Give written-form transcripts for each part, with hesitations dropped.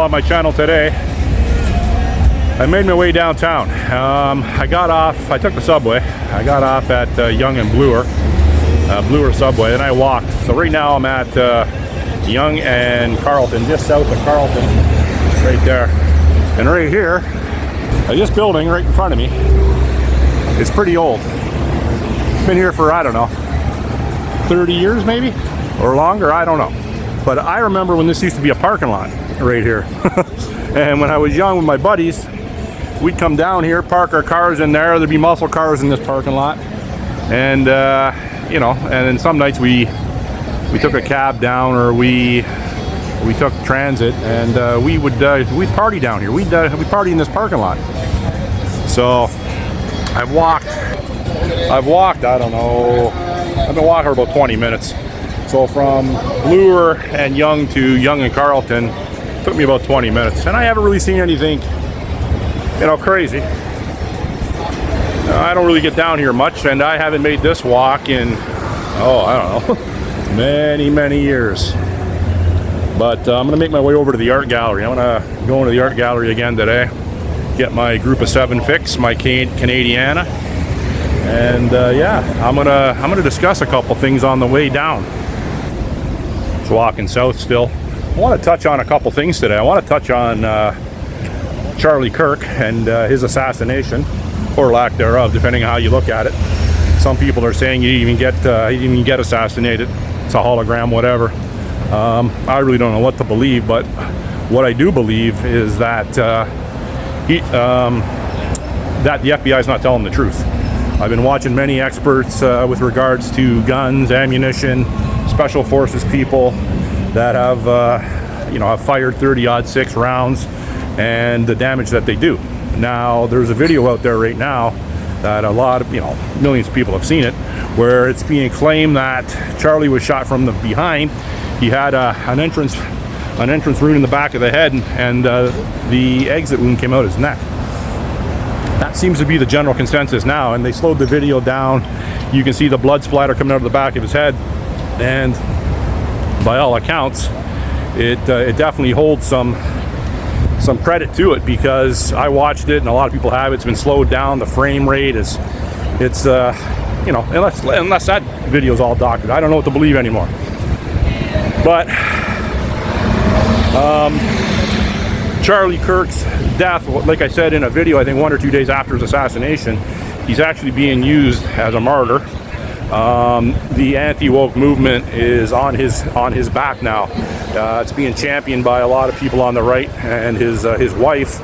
on my channel today. I made my way downtown. I took the subway. I got off at Yonge and Bloor subway, and I walked. So right now I'm at Yonge and Carleton, just south of Carleton, right there. And right here, this building right in front of me is pretty old. It's been here for, I don't know, 30 years maybe, or longer, I don't know. But I remember when this used to be a parking lot right here. And when I was young with my buddies, we'd come down here, park our cars in there. There'd be muscle cars in this parking lot. And, you know, and then some nights we took a cab down, or we took transit, and we'd party down here. We'd party in this parking lot. So I've walked, I don't know, I've been walking for about 20 minutes. So from Bloor and Yonge to Yonge and Carleton took me about 20 minutes, and I haven't really seen anything, you know, crazy. I don't really get down here much, and I haven't made this walk in, I don't know, many years. But I'm gonna make my way over to the art gallery. I'm gonna go into the art gallery again today, get my group of 7 fix, my Canadiana, and yeah, I'm gonna discuss a couple things on the way down. Just walking south still. I want to touch on a couple things today. I want to touch on Charlie Kirk and his assassination, or lack thereof, depending on how you look at it. Some people are saying he didn't even get assassinated. It's a hologram, whatever. I really don't know what to believe, but what I do believe is that that the FBI is not telling the truth. I've been watching many experts with regards to guns, ammunition, special forces people that have, have fired 30-06 rounds, and the damage that they do. Now, there's a video out there right now that a lot of, millions of people have seen it, where it's being claimed that Charlie was shot from the behind. He had an entrance wound in the back of the head, and the exit wound came out his neck. That seems to be the general consensus now, and they slowed the video down. You can see the blood splatter coming out of the back of his head, and by all accounts, it definitely holds some credit to it, because I watched it, and a lot of people have. It's been slowed down. The frame rate is, unless that video is all doctored, I don't know what to believe anymore. But Charlie Kirk's death, like I said in a video, I think 1 or 2 days after his assassination, he's actually being used as a martyr. The anti-woke movement is on his back now. It's being championed by a lot of people on the right, and his wife,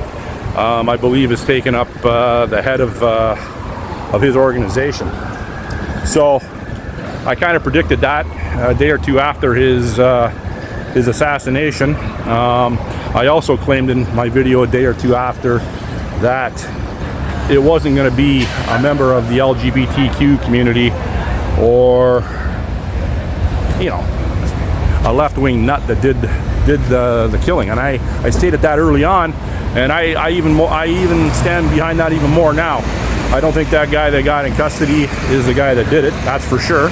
I believe, has taken up the head of his organization. So I kind of predicted that a day or two after his assassination. I also claimed in my video a day or two after that it wasn't going to be a member of the LGBTQ community, or a left-wing nut that did the killing. And I stated that early on, and I even stand behind that even more now. I don't think that guy that got in custody is the guy that did it, that's for sure.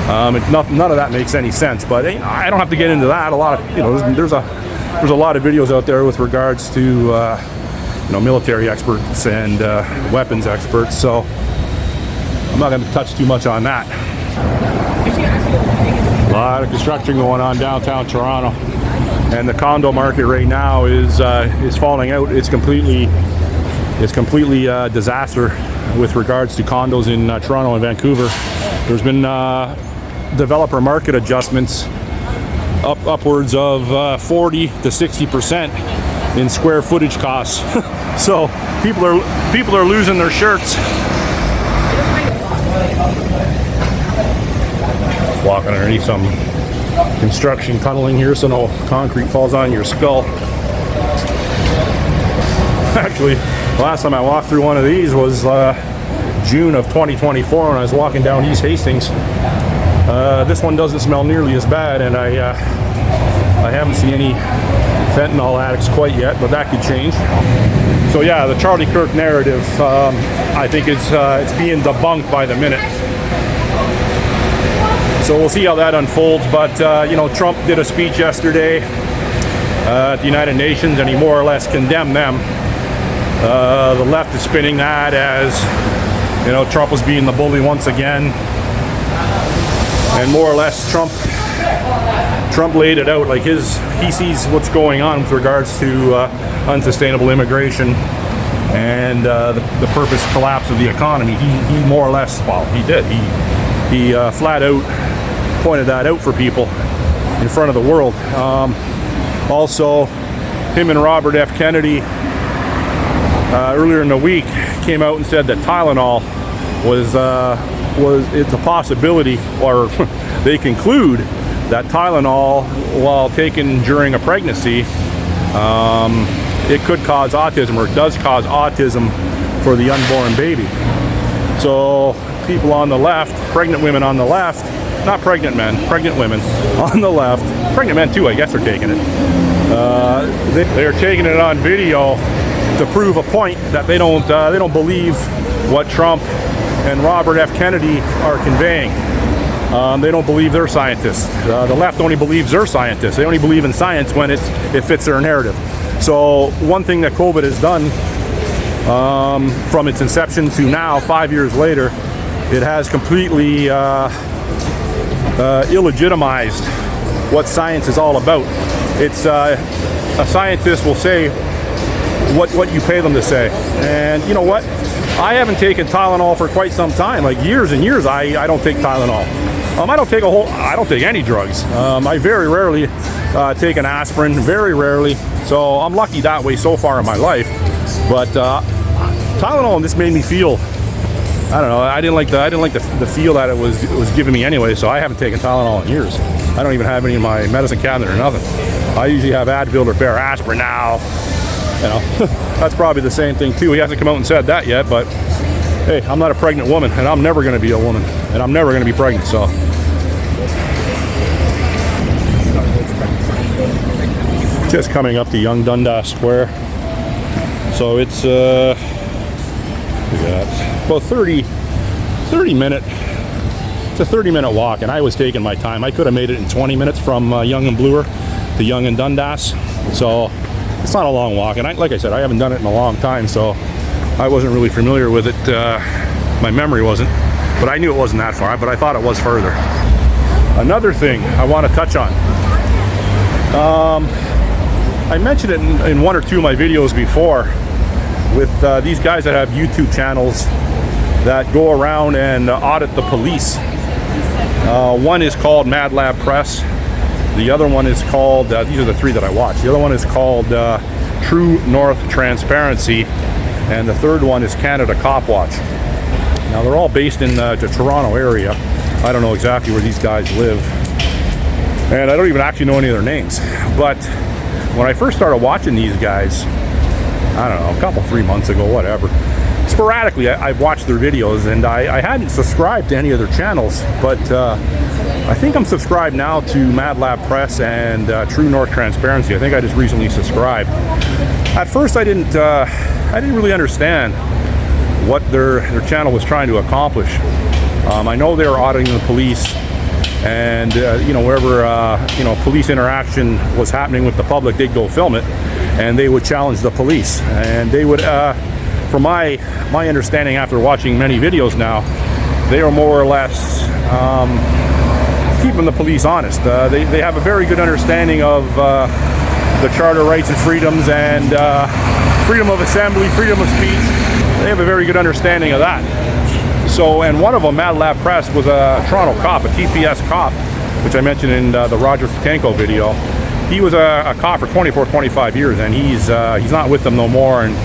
None of that makes any sense, but I don't have to get into that. A lot of there's a lot of videos out there with regards to military experts and weapons experts, so I'm not going to touch too much on that. A lot of construction going on downtown Toronto, and the condo market right now is falling out. It's completely disaster with regards to condos in Toronto and Vancouver. There's been developer market adjustments upwards of 40 to 60% in square footage costs. So people are losing their shirts. Just walking underneath some construction tunneling here, so no concrete falls on your skull. Actually, the last time I walked through one of these was June of 2024 when I was walking down East Hastings. This one doesn't smell nearly as bad, and I haven't seen any fentanyl addicts quite yet, but that could change. So yeah, the Charlie Kirk narrative, I think it's being debunked by the minute. So we'll see how that unfolds. But Trump did a speech yesterday, at the United Nations, and he more or less condemned them. The left is spinning that as, you know, Trump was being the bully once again, and more or less Trump laid it out like he sees what's going on with regards to unsustainable immigration and the purpose collapse of the economy. He more or less, well, he did. He flat out pointed that out for people in front of the world. Also, him and Robert F. Kennedy earlier in the week came out and said that Tylenol it's a possibility, or they conclude that Tylenol, while taken during a pregnancy, it could cause autism, or it does cause autism for the unborn baby. So people on the left, pregnant women on the left, not pregnant men, pregnant women on the left, pregnant men too, I guess, are taking it. They're taking it on video to prove a point that they don't believe what Trump and Robert F. Kennedy are conveying. They don't believe they're scientists. The left only believes they're scientists. They only believe in science when it fits their narrative. So one thing that COVID has done from its inception to now, 5 years later, it has completely illegitimized what science is all about. It's a scientist will say what you pay them to say. And you know what? I haven't taken Tylenol for quite some time, like years and years. I don't take Tylenol. I don't take any drugs. I very rarely take an aspirin, very rarely. So I'm lucky that way so far in my life. But Tylenol just made me feel, I don't know, I didn't like the feel that it was giving me anyway. So I haven't taken Tylenol in years. I don't even have any in my medicine cabinet or nothing. I usually have Advil or Bare aspirin now. You know, that's probably the same thing too. He hasn't come out and said that yet, but hey, I'm not a pregnant woman, and I'm never going to be a woman, and I'm never going to be pregnant. So just coming up to Young Dundas Square. So it's about 30 minute. It's a 30-minute walk, and I was taking my time. I could have made it in 20 minutes from Yonge and Bloor to Yonge and Dundas. So it's not a long walk, and like I said, I haven't done it in a long time, so I wasn't really familiar with it. My memory wasn't, but I knew it wasn't that far, but I thought it was further. Another thing I want to touch on. I mentioned it in one or two of my videos before with these guys that have YouTube channels that go around and audit the police. One is called Mad Lab Press. The other one is called, these are the three that I watch. The other one is called True North Transparency. And the third one is Canada Cop Watch. Now they're all based in the Toronto area. I don't know exactly where these guys live. And I don't even actually know any of their names. But when I first started watching these guys, I don't know, a couple, 3 months ago, whatever. Sporadically, I've watched their videos, and I hadn't subscribed to any of their channels, but I think I'm subscribed now to Mad Lab Press and True North Transparency. I think I just recently subscribed. At first, I didn't really understand what their channel was trying to accomplish. I know they were auditing the police, and you know, wherever you know, police interaction was happening with the public, they'd go film it, and they would challenge the police, and they would. From my understanding, after watching many videos now, they are more or less keeping the police honest. They have a very good understanding of the Charter rights and freedoms and freedom of assembly, freedom of speech. They have a very good understanding of that. So, and one of them, Mad Lab Press, was a Toronto cop, a TPS cop, which I mentioned in the Roger Patenko video. He was a cop for 24, 25 years, and he's not with them no more. And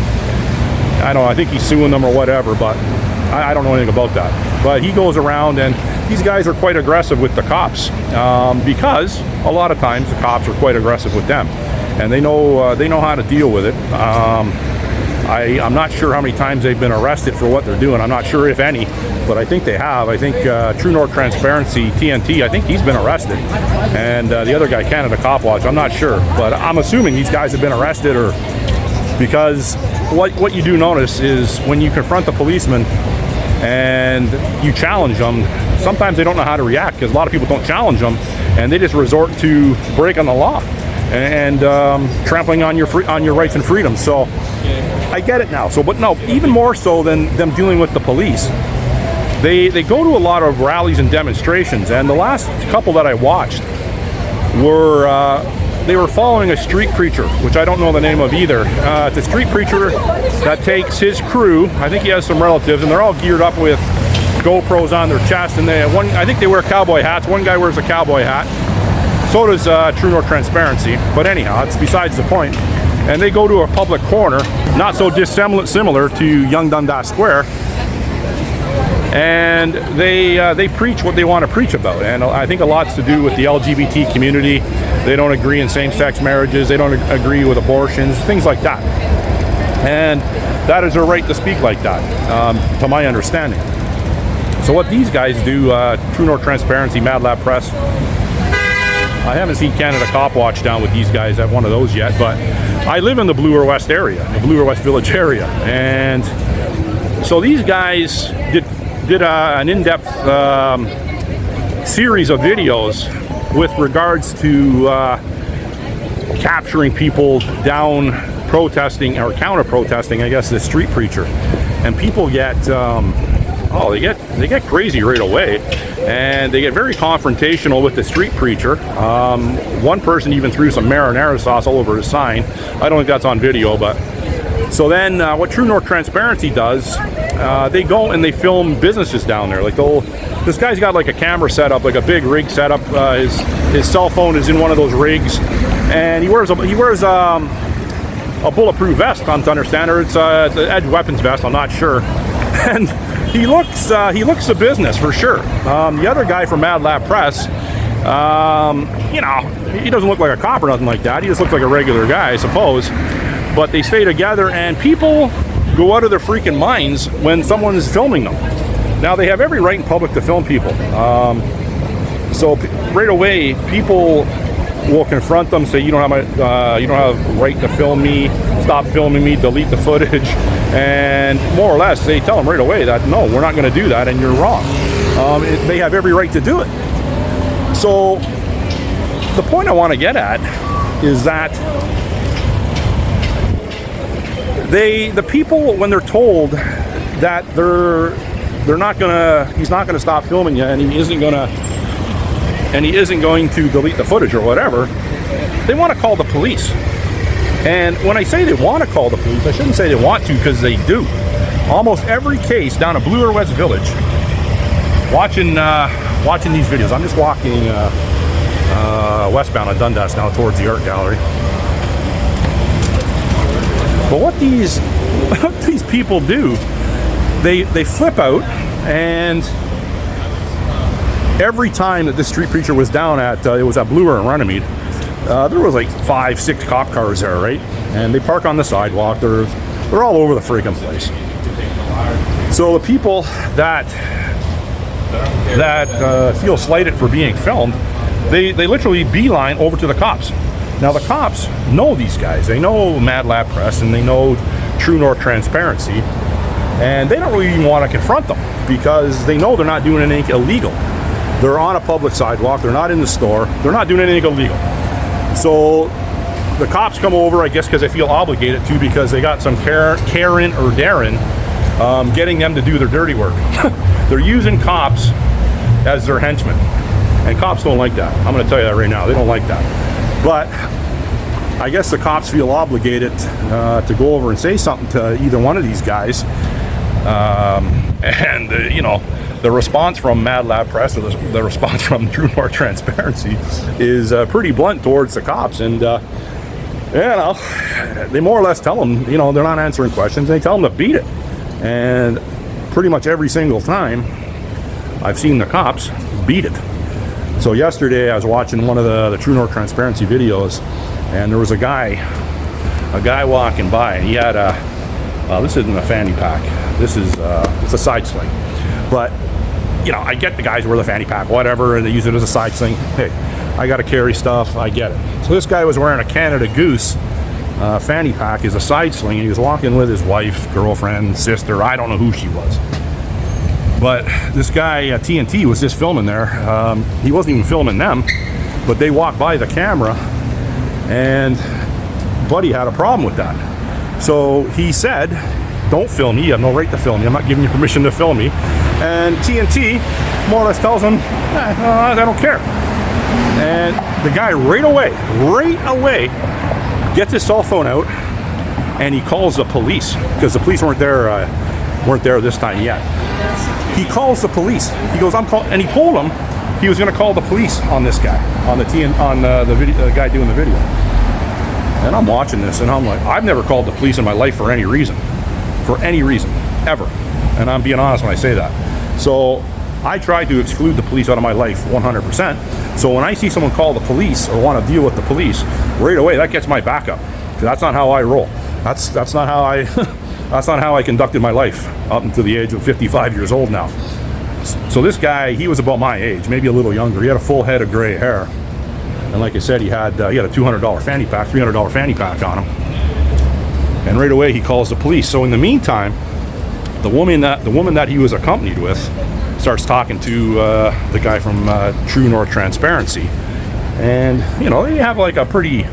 I don't know, I think he's suing them or whatever, but I don't know anything about that. But he goes around, and these guys are quite aggressive with the cops because a lot of times the cops are quite aggressive with them, and they know how to deal with it. I'm not sure how many times they've been arrested for what they're doing. I'm not sure if any, but I think they have. I think True North Transparency, TNT, I think he's been arrested. And the other guy, Canada Cop Watch, I'm not sure. But I'm assuming these guys have been arrested, or because what you do notice is when you confront the policeman and you challenge them, sometimes they don't know how to react, because a lot of people don't challenge them, and they just resort to breaking the law. and trampling on your rights and freedoms. So I get it now. So, but no, even more so than them dealing with the police, they go to a lot of rallies and demonstrations. And the last couple that I watched were they were following a street preacher, which I don't know the name of either. It's a street preacher that takes his crew. I think he has some relatives, and they're all geared up with GoPros on their chest, and I think they wear cowboy hats. One guy wears a cowboy hat. So does True North Transparency. But anyhow, it's besides the point. And they go to a public corner, not so dissimilar to Young Dundas Square, and they preach what they want to preach about. And I think a lot's to do with the LGBT community. They don't agree in same-sex marriages. They don't agree with abortions, things like that. And that is their right to speak like that, to my understanding. So what these guys do, True North Transparency, Mad Lab Press, I haven't seen Canada Cop Watch down with these guys at one of those yet, but I live in the Bloor West area, the Bloor West Village area. And so these guys did an in-depth series of videos with regards to capturing people down protesting or counter-protesting, I guess, the street preacher. And people get they get crazy right away, and they get very confrontational with the street preacher. One person even threw some marinara sauce all over his sign. I don't think that's on video, but so then what True North Transparency does, they go and they film businesses down there. Like this guy's got like a camera set up, like a big rig set up. His cell phone is in one of those rigs, and he wears a bulletproof vest, I'm to understand, or it's the edge weapons vest, I'm not sure. And he looks the business for sure. The other guy from Mad Lab Press, he doesn't look like a cop or nothing like that. He just looks like a regular guy, I suppose. But they stay together, and people go out of their freaking minds when someone is filming them. Now, they have every right in public to film people. So right away, people will confront them, say, you don't have a right to film me, stop filming me, delete the footage. And more or less, they tell them right away that, no, we're not going to do that, and you're wrong. They have every right to do it. So the point I want to get at is that the people, when they're told that he's not gonna stop filming you, and he isn't going to delete the footage or whatever, they want to call the police. And when I say they want to call the police, I shouldn't say they want to, because they do. Almost every case down at Bloor West Village, watching these videos. I'm just walking westbound on Dundas now towards the art gallery. But what these people do, they flip out, and every time that this street preacher was down at, it was at Bloor and Runnymede, there was like 5-6 cop cars there, right? And they park on the sidewalk. They're all over the freaking place. So the people that feel slighted for being filmed, they literally beeline over to the cops. Now the cops know these guys. They know Mad Lab Press, and they know True North Transparency, and they don't really even want to confront them because they know they're not doing anything illegal. They're on a public sidewalk. They're not in the store. They're not doing anything illegal. So the cops come over, I guess, because they feel obligated to, because they got some Karen or Darren getting them to do their dirty work. They're using cops as their henchmen, and cops don't like that. I'm going to tell you that right now. They don't like that. But I guess the cops feel obligated to go over and say something to either one of these guys. The response from Mad Lab Press, or the response from True North Transparency, is pretty blunt towards the cops. And, they more or less tell them, they're not answering questions. They tell them to beat it. And pretty much every single time, I've seen the cops beat it. So yesterday, I was watching one of the True North Transparency videos, and there was a guy walking by. He had this isn't a fanny pack. This is it's a side sling. But I get the guys who wear the fanny pack, whatever, and they use it as a side sling. Hey, I got to carry stuff. I get it. So this guy was wearing a Canada Goose fanny pack as a side sling, and he was walking with his wife, girlfriend, sister. I don't know who she was. But this guy, TNT, was just filming there. He wasn't even filming them, but they walked by the camera, And Buddy had a problem with that. So he said, don't film me, you have no right to film me, I'm not giving you permission to film me. And TNT more or less tells him, I don't care. And the guy right away gets his cell phone out and he calls the police, because the police weren't there this time yet. He calls the police. He goes, and he told him he was going to call the police on this guy, on the guy doing the video. And I'm watching this and I'm like, I've never called the police in my life for any reason, ever. And I'm being honest when I say that. So I try to exclude the police out of my life 100%. So when I see someone call the police or want to deal with the police, right away that gets my back up. That's not how I roll. That's not how I that's not how I conducted my life up until the age of 55 years old now. So this guy, he was about my age, maybe a little younger. He had a full head of gray hair, and like I said, he had a $200 fanny pack, $300 fanny pack on him. And right away he calls the police. So in the meantime, the woman that he was accompanied with starts talking to the guy from True North Transparency, and they have like a pretty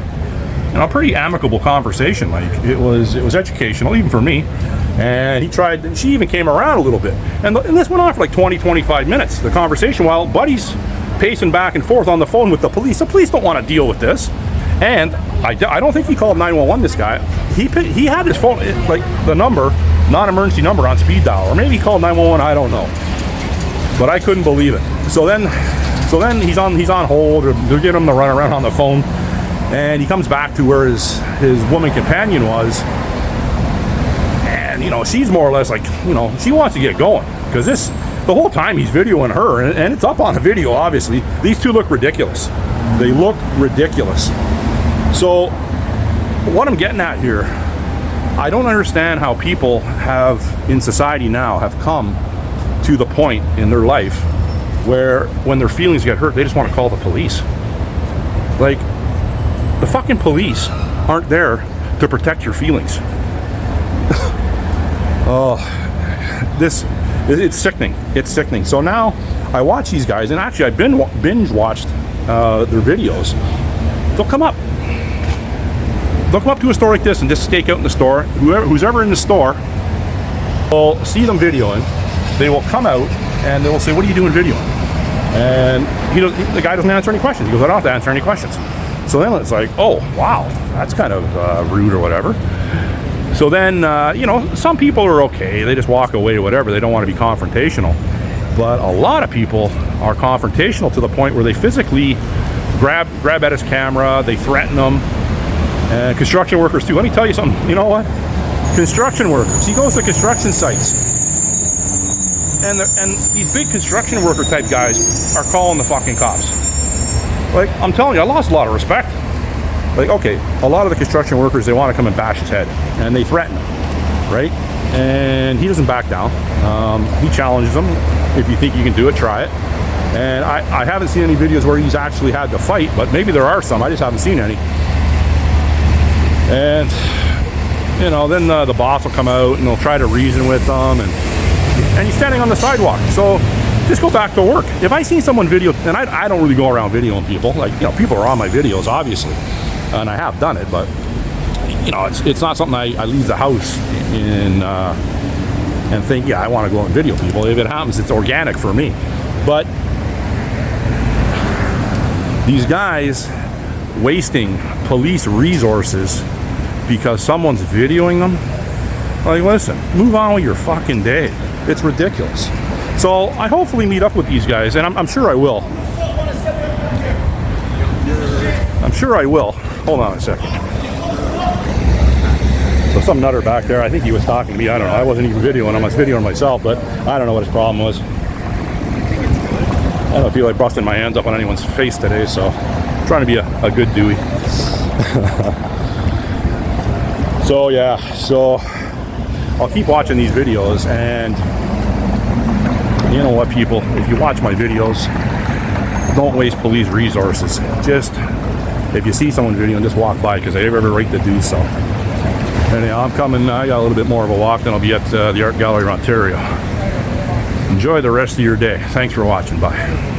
amicable conversation. Like it was educational even for me. And she even came around a little bit, and this went on for like 20-25 minutes, the conversation, while Buddy's pacing back and forth on the phone with the police. The police don't want to deal with this. And I don't think he called 911, this guy. He had his phone, like the number, non-emergency number, on speed dial, or maybe he called 911, I don't know. But I couldn't believe it. So then he's on hold, or they're getting him to run around on the phone, and he comes back to where his woman companion was, and she's more or less like, she wants to get going, because the whole time he's videoing her, and it's up on a video, obviously. These two look ridiculous. They look ridiculous. So what I'm getting at here, I don't understand how people in society now have come to the point in their life where when their feelings get hurt, they just want to call the police. Like, the fucking police aren't there to protect your feelings. It's sickening. It's sickening. So now I watch these guys, and actually I've binge watched their videos. They'll come up to a store like this and just stake out in the store. Who's ever in the store will see them videoing. They will come out and they will say, "What are you doing videoing?" And the guy doesn't answer any questions. He goes, "I don't have to answer any questions." So then it's like, oh wow, that's kind of rude or whatever. So then some people are okay, they just walk away or whatever, they don't want to be confrontational. But a lot of people are confrontational to the point where they physically grab at his camera, they threaten him. And construction workers too. Let me tell you something, you know what? Construction workers, he goes to construction sites, and these big construction worker type guys are calling the fucking cops. Like, I'm telling you, I lost a lot of respect. Like, okay, a lot of the construction workers, they want to come and bash his head, and they threaten him, right? And he doesn't back down. He challenges them. If you think you can do it, try it. And I haven't seen any videos where he's actually had to fight, but maybe there are some. I just haven't seen any. And then the boss will come out and they'll try to reason with them, and he's standing on the sidewalk. So just go back to work. If I see someone video, and I don't really go around videoing people, like, people are on my videos, obviously, and I have done it, but it's not something I leave the house and think, yeah, I want to go and video people. If it happens, it's organic for me. But these guys wasting police resources because someone's videoing them, like, listen, move on with your fucking day. It's ridiculous. So I hopefully meet up with these guys, and I'm sure I will. I'm sure I will. Hold on a second. So some nutter back there, I think he was talking to me. I don't know. I wasn't even videoing him. I was videoing myself, but I don't know what his problem was. I don't feel like busting my hands up on anyone's face today, so I'm trying to be a good Dewey. So yeah, so I'll keep watching these videos, and you know what, people, if you watch my videos, don't waste police resources. Just, if you see someone videoing, just walk by, because they have every right to do so. Anyhow, I'm coming, I got a little bit more of a walk, then I'll be at the Art Gallery of Ontario. Enjoy the rest of your day. Thanks for watching. Bye.